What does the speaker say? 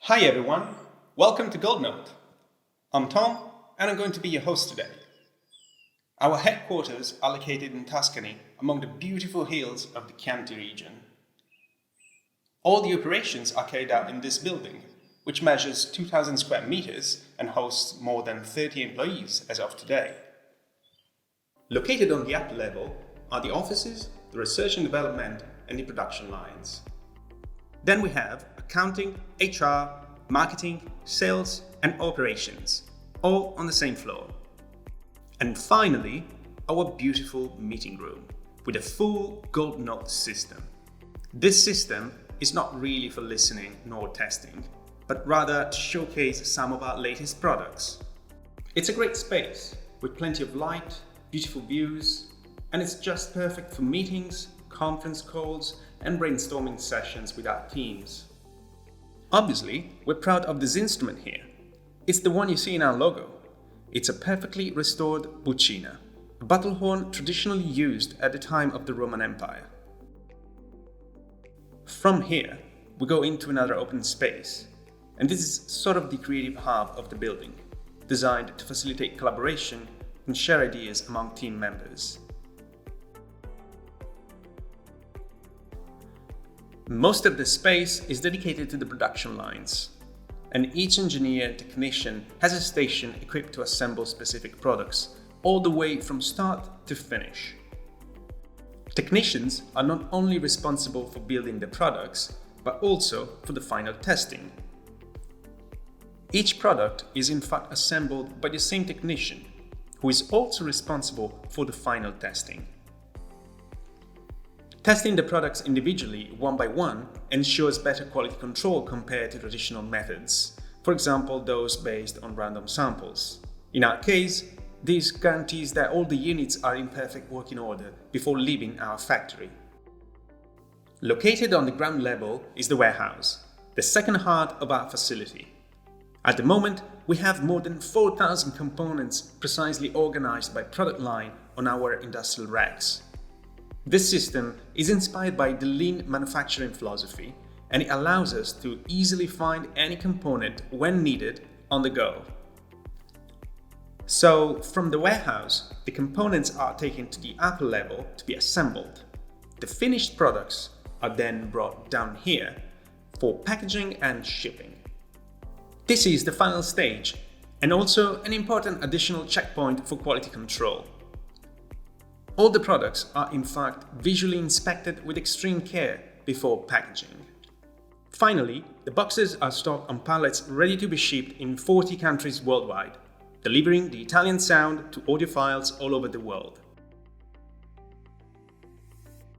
Hi everyone, welcome to GoldNote. I'm Tom and I'm going to be your host today. Our headquarters are located in Tuscany among the beautiful hills of the Chianti region. All the operations are carried out in this building, which measures 2,000 square meters and hosts more than 30 employees as of today. Located on the upper level are the offices, the research and development and the production lines. Then we have accounting, HR, marketing, sales and operations, all on the same floor. And finally, our beautiful meeting room with a full GoldNote system. This system is not really for listening nor testing, but rather to showcase some of our latest products. It's a great space with plenty of light, beautiful views, and it's just perfect for meetings, conference calls, and brainstorming sessions with our teams. Obviously, we're proud of this instrument here. It's the one you see in our logo. It's a perfectly restored buccina, a battle horn traditionally used at the time of the Roman Empire. From here, we go into another open space, and this is sort of the creative hub of the building, designed to facilitate collaboration and share ideas among team members. Most of the space is dedicated to the production lines, and each engineer and technician has a station equipped to assemble specific products, all the way from start to finish. Technicians are not only responsible for building the products, but also for the final testing. Each product is in fact assembled by the same technician, who is also responsible for the final testing. Testing the products individually, one by one, ensures better quality control compared to traditional methods, for example those based on random samples. In our case, this guarantees that all the units are in perfect working order before leaving our factory. Located on the ground level is the warehouse, the second heart of our facility. At the moment, we have more than 4,000 components precisely organized by product line on our industrial racks. This system is inspired by the lean manufacturing philosophy, and it allows us to easily find any component when needed on the go. So, from the warehouse, the components are taken to the upper level to be assembled. The finished products are then brought down here for packaging and shipping. This is the final stage, and also an important additional checkpoint for quality control. All the products are in fact visually inspected with extreme care before packaging. Finally, the boxes are stocked on pallets ready to be shipped in 40 countries worldwide, delivering the Italian sound to audiophiles all over the world.